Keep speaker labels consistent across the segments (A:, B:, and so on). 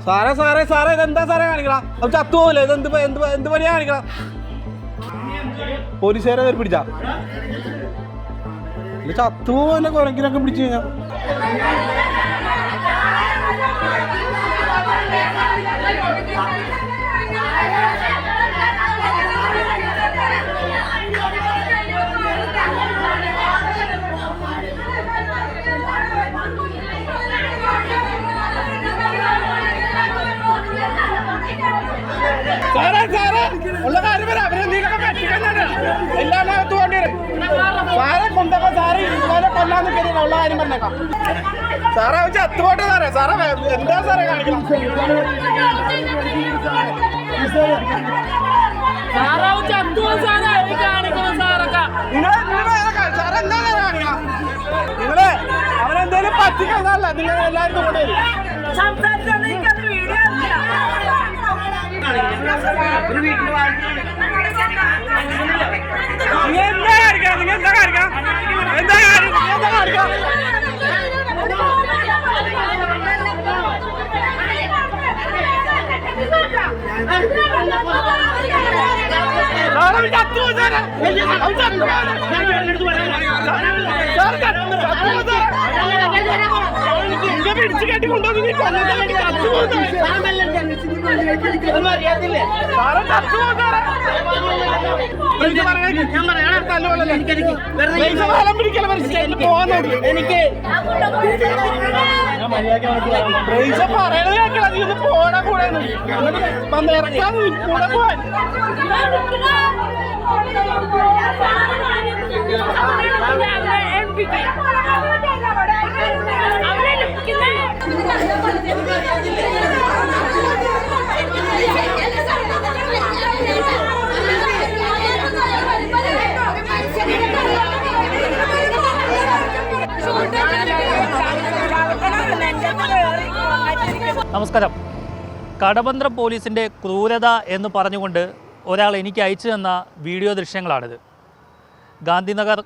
A: സാറേ സാറേ സാറേ ഇതെന്താ സാറേ കാണിക്കണം? അത് ചത്തുപോകില്ലേ? ഇതെന്ത് എന്ത് പണിയാ കാണിക്കണം? പോലീസുകാരെ കയറി പിടിച്ചാ ചത്തുപോലെ കുരങ്ങിനൊക്കെ പിടിച്ചു കഴിഞ്ഞാ സാറേ സാറേ ഉള്ള കാര്യം വരാം. അവരെന്തെങ്കിലുമൊക്കെ പറ്റിക്കാനാണ് എല്ലാം അകത്ത് പോകേണ്ടി വരും. സാറെ കൊണ്ടൊക്കെ സാറ് ഇതുപോലെ കൊല്ലാന്ന് കരുതില്ല. ഉള്ള കാര്യം പറഞ്ഞേക്കാം സാറേ. വെച്ച് എത്തുപോട്ടെ സാറേ. സാറേ എന്താ സാറേ കാണിക്കണം? നിങ്ങള് അവരെന്തേലും പറ്റിക്കുന്നതല്ല. നിങ്ങൾ എല്ലാവരും കൊണ്ടുവരും. എന്താ കാണിക്കാം? നിങ്ങൾ എന്താ കാണിക്കാം? എന്താ കാണിക്കാം? പിടിച്ചു കെട്ടി കൊണ്ടുവന്ന് പറയണ പോണ കൂടെ ഇറക്കാൻ കൂടെ പോവാൻ
B: നമസ്കാരം. കടവന്ത്രം പോലീസിൻ്റെ ക്രൂരത എന്ന് പറഞ്ഞുകൊണ്ട് ഒരാൾ എനിക്ക് അയച്ചു തന്ന വീഡിയോ ദൃശ്യങ്ങളാണിത്. ഗാന്ധിനഗർ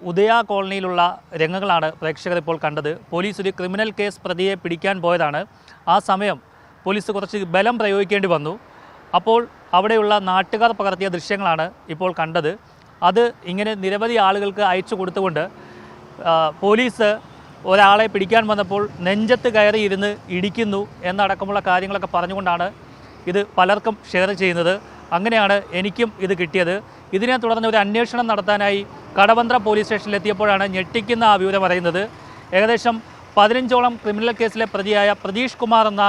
B: ഉദയ കോളനിയിലുള്ള രംഗങ്ങളാണ് പ്രേക്ഷകർ ഇപ്പോൾ കണ്ടത്. പോലീസ് ഒരു ക്രിമിനൽ കേസ് പ്രതിയെ പിടിക്കാൻ പോയതാണ്. ആ സമയം പോലീസ് കുറച്ച് ബലം പ്രയോഗിക്കേണ്ടി വന്നു. അപ്പോൾ അവിടെയുള്ള നാട്ടുകാർ പകർത്തിയ ദൃശ്യങ്ങളാണ് ഇപ്പോൾ കണ്ടത്. അത് ഇങ്ങനെ നിരവധി ആളുകൾക്ക് അയച്ചു കൊടുത്തുകൊണ്ട് പോലീസ് ഒരാളെ പിടിക്കാൻ വന്നപ്പോൾ നെഞ്ചത്ത് കയറി ഇരുന്ന് ഇടിക്കുന്നു എന്നടക്കമുള്ള കാര്യങ്ങളൊക്കെ പറഞ്ഞുകൊണ്ടാണ് ഇത് പലർക്കും ഷെയർ ചെയ്യുന്നത്. അങ്ങനെയാണ് എനിക്കും ഇത് കിട്ടിയത്. ഇതിനെ തുടർന്ന് ഒരു അന്വേഷണം നടത്താനായി കടവന്ത്ര പോലീസ് സ്റ്റേഷനിലെത്തിയപ്പോഴാണ് ഞെട്ടിക്കുന്ന ആ വിവരം അറിയുന്നത്. ഏകദേശം 15ഓളം ക്രിമിനൽ കേസിലെ പ്രതിയായ പ്രതീഷ് കുമാർ എന്ന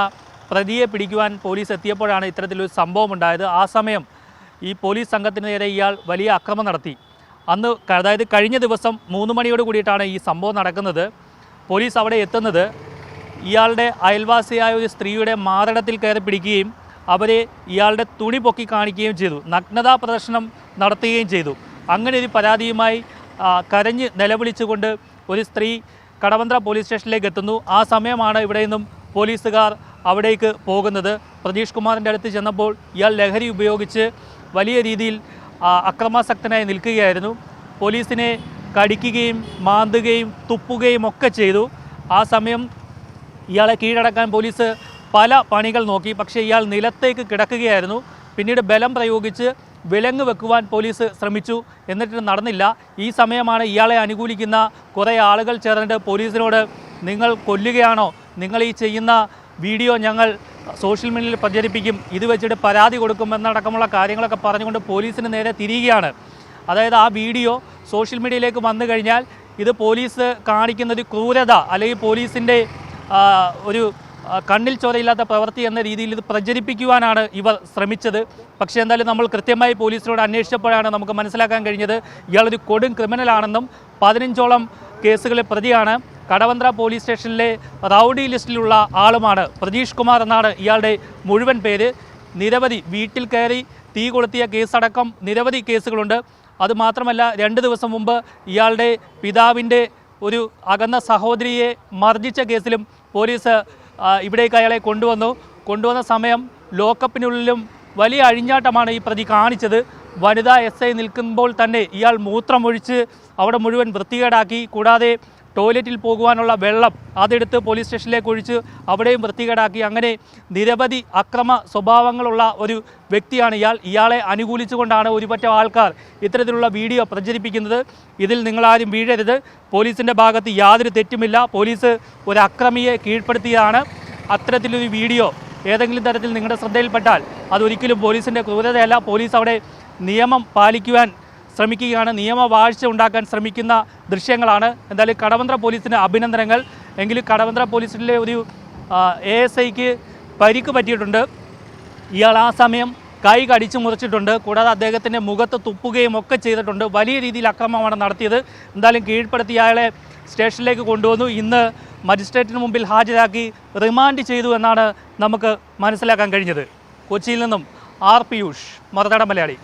B: പ്രതിയെ പിടിക്കുവാൻ പോലീസ് എത്തിയപ്പോഴാണ് ഇത്തരത്തിലൊരു സംഭവം ഉണ്ടായത്. ആ സമയം ഈ പോലീസ് സംഘത്തിന് നേരെ ഇയാൾ വലിയ അക്രമം നടത്തി. അന്ന് അതായത് കഴിഞ്ഞ ദിവസം 3 മണിയോട് കൂടിയിട്ടാണ് ഈ സംഭവം നടക്കുന്നത്. പോലീസ് അവിടെ എത്തുന്നത് ഇയാളുടെ അയൽവാസിയായ ഒരു സ്ത്രീയുടെ മാറിടത്തിൽ കയറി പിടിക്കുകയും അവരെ ഇയാളുടെ തുണി പൊക്കി കാണിക്കുകയും ചെയ്തു. നഗ്നതാ പ്രദർശനം നടത്തുകയും ചെയ്തു. അങ്ങനെ ഒരു പരാതിയുമായി കരഞ്ഞ് നിലവിളിച്ചുകൊണ്ട് ഒരു സ്ത്രീ കടവന്ത്ര പോലീസ് സ്റ്റേഷനിലേക്ക് എത്തുന്നു. ആ സമയമാണ് ഇവിടെ നിന്നും പോലീസുകാർ അവിടേക്ക് പോകുന്നത്. പ്രതീഷ് കുമാറിൻ്റെ അടുത്ത് ചെന്നപ്പോൾ ഇയാൾ ലഹരി ഉപയോഗിച്ച് വലിയ രീതിയിൽ അക്രമാസക്തനായി നിൽക്കുകയായിരുന്നു. പോലീസിനെ കടിക്കുകയും മാന്തുകയും തുപ്പുകയും ഒക്കെ ചെയ്തു. ആ സമയം ഇയാളെ കീഴടക്കാൻ പോലീസ് പല പണികൾ നോക്കി. പക്ഷേ ഇയാൾ നിലത്തേക്ക് കിടക്കുകയായിരുന്നു. പിന്നീട് ബലം പ്രയോഗിച്ച് വിലങ്ങ് വെക്കുവാൻ പോലീസ് ശ്രമിച്ചു. എന്നിട്ട് നടന്നില്ല. ഈ സമയമാണ് ഇയാളെ അനുകൂലിക്കുന്ന കുറേ ആളുകൾ ചേർന്നിട്ട് പോലീസിനോട് നിങ്ങൾ കൊല്ലുകയാണോ, നിങ്ങൾ ഈ ചെയ്യുന്ന വീഡിയോ ഞങ്ങൾ സോഷ്യൽ മീഡിയയിൽ പ്രചരിപ്പിക്കും, ഇത് വെച്ചിട്ട് പരാതി കൊടുക്കുമെന്നടക്കമുള്ള കാര്യങ്ങളൊക്കെ പറഞ്ഞുകൊണ്ട് പോലീസിന് നേരെ തിരിയുകയാണ്. അതായത് ആ വീഡിയോ സോഷ്യൽ മീഡിയയിലേക്ക് വന്നു കഴിഞ്ഞാൽ ഇത് പോലീസ് കാണിക്കുന്നൊരു ക്രൂരത അല്ലെങ്കിൽ പോലീസിൻ്റെ ഒരു കണ്ണിൽ ചോരയില്ലാത്ത പ്രവൃത്തി എന്ന രീതിയിൽ ഇത് പ്രചരിപ്പിക്കുവാനാണ് ഇവർ ശ്രമിച്ചത്. പക്ഷേ എന്തായാലും നമ്മൾ കൃത്യമായി പോലീസിനോട് അന്വേഷിച്ചപ്പോഴാണ് നമുക്ക് മനസ്സിലാക്കാൻ കഴിഞ്ഞത് ഇയാളൊരു കൊടും ക്രിമിനലാണെന്നും 15ഓളം കേസുകളിലെ പ്രതിയാണ്. കടവന്ത്ര പോലീസ് സ്റ്റേഷനിലെ റൗഡി ലിസ്റ്റിലുള്ള ആളുമാണ്. പ്രതീഷ് കുമാർ എന്നാണ് ഇയാളുടെ മുഴുവൻ പേര്. നിരവധി വീട്ടിൽ കയറി തീ കൊളുത്തിയ കേസടക്കം നിരവധി കേസുകളുണ്ട്. അതുമാത്രമല്ല 2 ദിവസം മുമ്പ് ഇയാളുടെ പിതാവിൻ്റെ ഒരു അകന്ന സഹോദരിയെ മർദ്ദിച്ച കേസിലും പോലീസ് ഇവിടേക്ക് അയാളെ കൊണ്ടുവന്ന സമയം ലോക്കപ്പിനുള്ളിലും വലിയ അഴിഞ്ഞാട്ടമാണ് ഈ പ്രതി കാണിച്ചത്. വനിതാ SI നിൽക്കുമ്പോൾ തന്നെ ഇയാൾ മൂത്രമൊഴിച്ച് അവിടെ മുഴുവൻ വൃത്തികേടാക്കി. കൂടാതെ ടോയ്ലറ്റിൽ പോകുവാനുള്ള വെള്ളം അതെടുത്ത് പോലീസ് സ്റ്റേഷനിലേക്ക് ഒഴിച്ച് അവിടെയും വൃത്തികേടാക്കി. അങ്ങനെ നിരവധി അക്രമ സ്വഭാവങ്ങളുള്ള ഒരു വ്യക്തിയാണ് ഇയാളെ അനുകൂലിച്ചുകൊണ്ടാണ് ഒരുപറ്റം ആൾക്കാർ ഇത്തരത്തിലുള്ള വീഡിയോ പ്രചരിപ്പിക്കുന്നത്. ഇതിൽ നിങ്ങളാരും വീഴരുത്. പോലീസിൻ്റെ ഭാഗത്ത് യാതൊരു തെറ്റുമില്ല. പോലീസ് ഒരു അക്രമിയെ കീഴ്പ്പെടുത്തിയതാണ്. അത്തരത്തിലൊരു വീഡിയോ ഏതെങ്കിലും തരത്തിൽ നിങ്ങളുടെ ശ്രദ്ധയിൽപ്പെട്ടാൽ അതൊരിക്കലും പോലീസിൻ്റെ ക്രൂരതയല്ല. പോലീസ് അവിടെ നിയമം പാലിക്കുവാൻ ശ്രമിക്കുകയാണ്, നിയമവാഴ്ച ഉണ്ടാക്കാൻ ശ്രമിക്കുന്ന ദൃശ്യങ്ങളാണ്. എന്തായാലും കടവന്ത്ര പോലീസിന് അഭിനന്ദനങ്ങൾ. എങ്കിലും കടവന്ത്ര പോലീസിലെ ഒരു ASIക്ക് പരിക്ക് പറ്റിയിട്ടുണ്ട്. ഇയാൾ ആ സമയം കൈ കടിച്ചു മുറിച്ചിട്ടുണ്ട്. കൂടാതെ അദ്ദേഹത്തിൻ്റെ മുഖത്ത് തുപ്പുകയും ഒക്കെ ചെയ്തിട്ടുണ്ട്. വലിയ രീതിയിൽ അക്രമമാണ് നടത്തിയത്. എന്തായാലും കീഴ്പ്പെടുത്തി അയാളെ സ്റ്റേഷനിലേക്ക് കൊണ്ടുവന്നു. ഇന്ന് മജിസ്ട്രേറ്റിന് മുമ്പിൽ ഹാജരാക്കി റിമാൻഡ് ചെയ്തു എന്നാണ് നമുക്ക് മനസ്സിലാക്കാൻ കഴിഞ്ഞത്. കൊച്ചിയിൽ നിന്നും R. പിയൂഷ്, മറുനാടൻ മലയാളി.